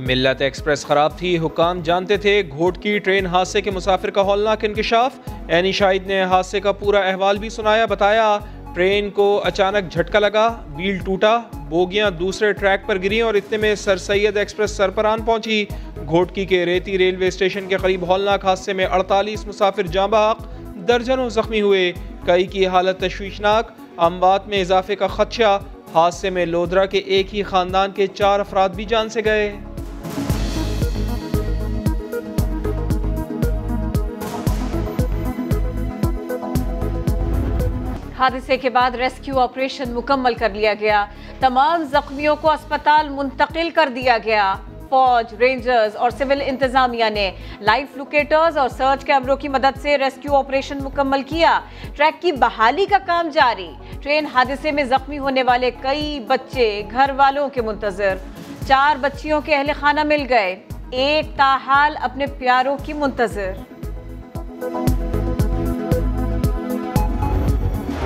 मिल्लत express खराब थी, हुक्काम जानते थे। घोटकी ट्रेन हादसे के मुसाफिर का हौलनाक इंकशाफ। एनी शाहिद ने हादसे का पूरा अहवाल भी सुनाया। बताया ट्रेन को अचानक झटका लगा, व्हील टूटा, बोगियां दूसरे ट्रैक पर गिरी और इतने में सर सैयद एक्सप्रेस सरपरान पहुंची। घोटकी के रेती रेलवे स्टेशन के करीब हौलनाक हादसे में 48 मुसाफिर जाँ बहक, दर्जनों जख्मी हुए, कई की हालत तशवीशनाक, अमवात में इजाफे का खदशा। हादसे में लोधरा के एक ही खानदान के 4 अफराद भी जान से गए। हादसे के बाद रेस्क्यू ऑपरेशन मुकम्मल कर लिया गया। तमाम जख्मियों को अस्पताल मुंतकिल कर दिया गया। फौज, रेंजर्स और सिविल इंतजामिया ने लाइव लोकेटर्स और सर्च कैमरों की मदद से रेस्क्यू ऑपरेशन मुकम्मल किया। ट्रैक की बहाली का काम जारी। ट्रेन हादसे में जख्मी होने वाले कई बच्चे घर वालों के मुंतजर। 4 बच्चियों के अहले खाना मिल गए, एक ताहाल अपने प्यारों की मुंतजर।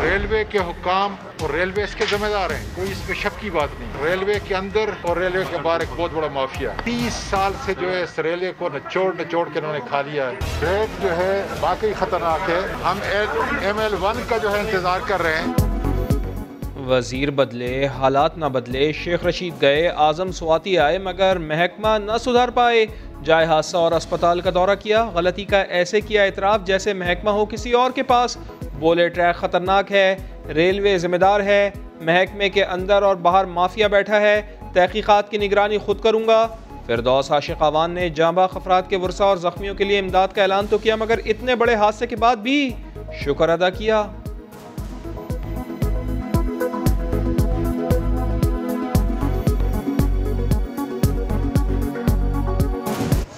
रेलवे के हुक्काम और रेलवे इसके जिम्मेदार हैं, कोई इसमें शक की बात नहीं। रेलवे के अंदर और रेलवे के बाहर एक बहुत बड़ा माफिया है। 30 साल से जो है इस रेलवे को निचोड़ के उन्होंने खा लिया है। ट्रैक जो है वाकई खतरनाक है। हम ML1 का जो है इंतजार कर रहे हैं। वजीर बदले, हालात ना बदले। शेख रशीद गए, आजम स्वाति आए, मगर महकमा न सुधार पाए। जाए हादसा और अस्पताल का दौरा किया, गलती का ऐसे किया एतराफ़ जैसे महकमा हो किसी और के पास। बोले ट्रैक खतरनाक है, रेलवे जिम्मेदार है, महकमे के अंदर और बाहर माफिया बैठा है, तहकीकात की निगरानी खुद करूंगा। फिरदौस आशिक आवान ने जांबाज़ अफराद के वर्सा और जख्मियों के लिए इमदाद का ऐलान तो किया, मगर इतने बड़े हादसे के बाद भी शुक्र अदा किया।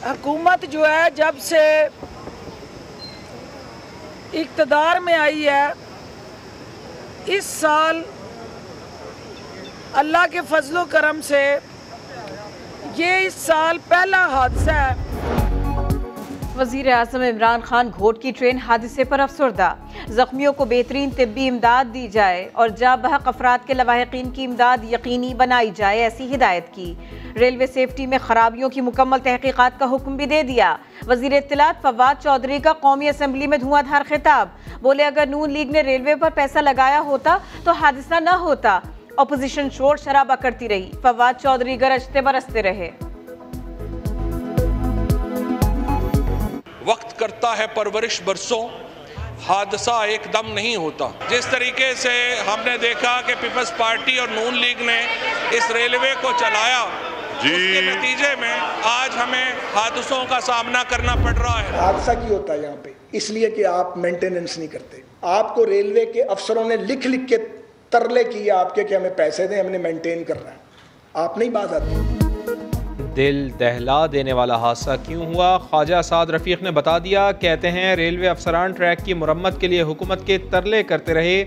हुकूमत जो है जब से इक़्तिदार में आई है, इस साल अल्लाह के फजलो करम से ये इस साल पहला हादसा है। वज़ीर आज़म इमरान खान घोटकी ट्रेन हादसे पर अफसरदा। जख्मियों को बेहतरीन तिब्बी इमदाद दी जाए और जा बहक अफराद के लवाहिकीन की इमदाद यकीनी बनाई जाए, ऐसी हिदायत की। रेलवे सेफ्टी में खराबियों की मुकम्मल तहकीकात का हुक्म भी दे दिया। वज़ीर इत्तलात फवाद चौधरी का कौमी असम्बली में धुआंधार खिताब। बोले अगर नून लीग ने रेलवे पर पैसा लगाया होता तो हादसा न होता। अपोजिशन शोर शराबा करती रही, फवाद चौधरी गरजते बरसते रहे। वक्त करता है परवरिश बरसों, हादसा एकदम नहीं होता। जिस तरीके से हमने देखा कि पीपल्स पार्टी और नून लीग ने इस रेलवे को चलाया, उसके नतीजे में आज हमें हादसों का सामना करना पड़ रहा है। हादसा क्यों होता है यहाँ पे? इसलिए कि आप मेंटेनेंस नहीं करते। आपको रेलवे के अफसरों ने लिख लिख के तरले किए आपके कि हमें पैसे दें, हमने मेंटेन करना है। आप नहीं बात आती। दिल दहला देने वाला हादसा क्यों हुआ? ख्वाजा साद रफ़ीक ने बता दिया। कहते हैं रेलवे अफसरान ट्रैक की मुरम्मत के लिए हुकूमत के तरले करते रहे,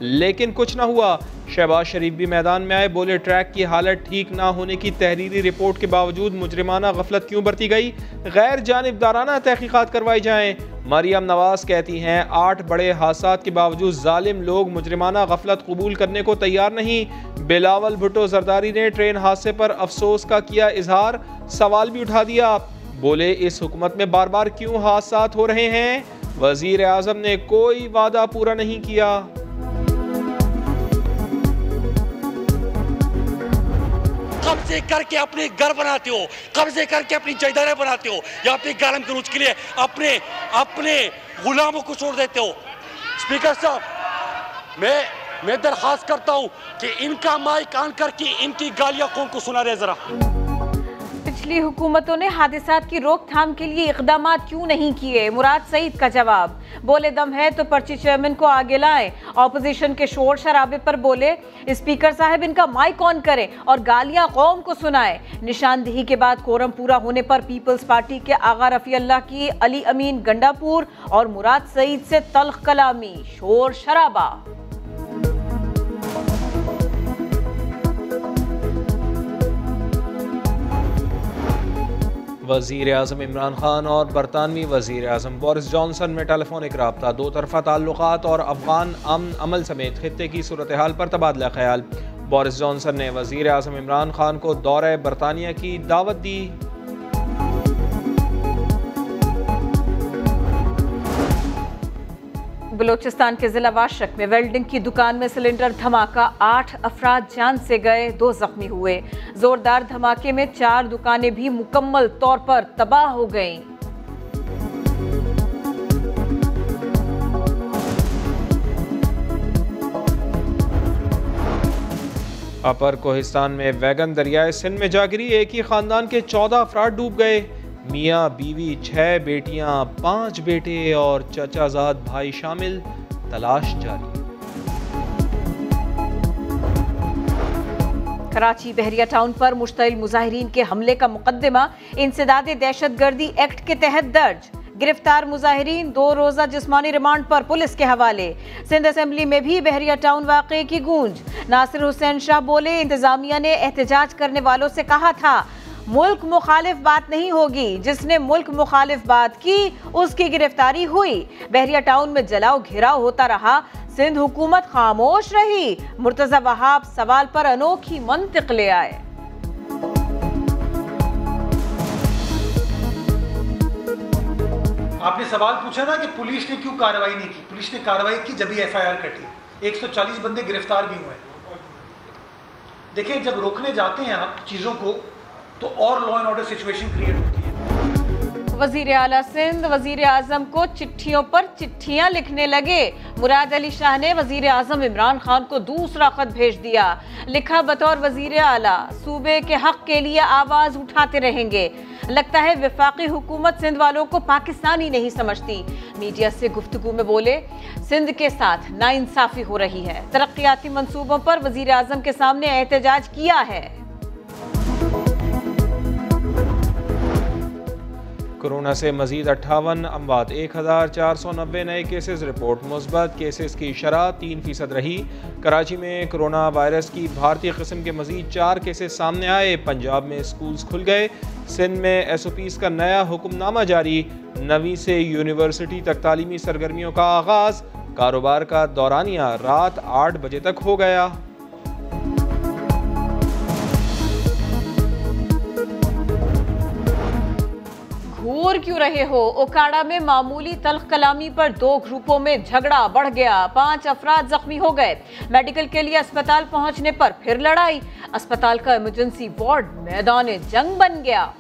लेकिन कुछ ना हुआ। शहबाज शरीफ भी मैदान में आए, बोले ट्रैक की हालत ठीक ना होने की तहरीरी रिपोर्ट के बावजूद मुजरिमाना गफलत क्यों बरती गई? गैर जानिबदाराना तहकीकात करवाई जाएँ। मरियम नवाज कहती हैं 8 बड़े हादसात के बावजूद जालिम लोग मुजरिमाना गफलत कबूल करने को तैयार नहीं। बिलावल भुट्टो जरदारी ने ट्रेन हादसे पर अफसोस का किया इजहार, सवाल भी उठा दिया। बोले इस हुकूमत में बार बार क्यों हादसात हो रहे हैं? वजीर आज़म ने कोई वादा पूरा नहीं किया। कब्जे करके अपने घर बनाते हो, कब्जे करके अपनी जायदादें बनाते हो, या अपनी गालम गलूच के लिए अपने गुलामों को छोड़ देते हो। स्पीकर साहब, मैं दरखास्त करता हूं कि इनका माइक ऑन करके इनकी गालियां कौन को सुना रहे जरा। पिछली हुकूमतों ने हादसात की रोकथाम के लिए इकदाम क्यों नहीं किए? मुराद सईद का जवाब। बोले दम है तो पर्ची चेयरमैन को आगे लाएं। ऑपोजिशन के शोर शराबे पर बोले स्पीकर साहब इनका माइक ऑन करें और गालियां कौम को सुनाएं। निशानदेही के बाद कोरम पूरा होने पर पीपल्स पार्टी के आगा रफी अल्लाह की अली अमीन गंडापुर और मुराद सईद से तल्ख कलामी, शोर शराबा। वज़ीर आज़म इमरान खान और बरतानवी वज़ीर आज़म बोरिस जॉनसन में टेलीफोनिक रब्ता, दो तरफ़ा ताल्लुक़ात और अफ़गान अमन अमल समेत खित्ते की सूरत हाल पर तबादला ख्याल। बोरिस जॉनसन ने वज़ीर आज़म इमरान खान को दौरे बरतानिया की दावत दी। बलूचिस्तान के जिला वाशक में वेल्डिंग की दुकान में सिलेंडर धमाका, 8 अफराद जान से गए, 2 जख्मी हुए। जोरदार धमाके में 4 दुकानें भी मुकम्मल तौर पर तबाह हो गईं। अपर कोहिस्तान में वैगन दरियाए सिंध में जा गिरी, एक ही खानदान के 14 अफराद डूब गए। मियाँ बीवी, 6 बेटियां, 5 बेटे और चचाजाद भाई शामिल, तलाश जारी। कराची बहरिया टाउन पर मुश्तइल मुजाहिरीन के हमले का मुकदमा इंसदाद दहशतगर्दी एक्ट के तहत दर्ज। गिरफ्तार मुजाहिरीन 2 रोजा जिस्मानी रिमांड पर पुलिस के हवाले। सिंध असेंबली में भी बहरिया टाउन वाक़े की गूंज। नासिर हुसैन शाह बोले, इंतजामिया ने एहतजाज करने वालों से कहा था मुल्क मुखालिफ बात नहीं होगी, जिसने मुल्क मुखालिफ बात की उसकी गिरफ्तारी हुई। बहरिया टाउन में जलाओ घेराव होता रहा, सिंध हुकूमत खामोश रही। मुर्तजा वहाब सवाल पर अनोखी मंतिक ले आए। आपने सवाल पूछा ना कि पुलिस ने क्यों कार्रवाई नहीं की। पुलिस ने कार्रवाई की जब भी FIR कटी, 140 बंदे गिरफ्तार भी हुए। देखिए, जब रोकने जाते हैं आप चीजों को तो और law and order situation create होती है। वजीर आला सिंध वजीर आजम को चिट्ठियों पर चिट्ठियां लिखने लगे। मुराद अली शाह ने वजीर आजम इमरान खान को दूसरा खत भेज दिया। लिखा, बतौर वजीर आला सूबे के हक के लिए आवाज उठाते रहेंगे। लगता है वफाकी हुकूमत सिंध वालों को पाकिस्तानी नहीं समझती। मीडिया से गुफ्तगू में बोले, सिंध के साथ नाइंसाफी हो रही है। तरक्याती मंसूबों पर वजीर आजम के सामने एहतजाज किया है। कोरोना से मजीद 58 अमवात, 1490 नए केसेस रिपोर्ट। मुस्बत केसेस की शरह 3% रही। कराची में कोरोना वायरस की भारतीय किस्म के मजीद 4 केसेस सामने आए। पंजाब में स्कूल्स खुल गए। सिंध में SOPs का नया हुक्मनामा जारी। 9वीं से यूनिवर्सिटी तक तालीमी सरगर्मियों का आगाज। कारोबार का दौरानिया रात 8 बजे तक हो गया। घूर क्यों रहे हो? ओकाड़ा में मामूली तल्ख कलामी पर 2 ग्रुपों में झगड़ा बढ़ गया। 5 अफराद जख्मी हो गए। मेडिकल के लिए अस्पताल पहुंचने पर फिर लड़ाई। अस्पताल का इमरजेंसी वार्ड मैदान जंग बन गया।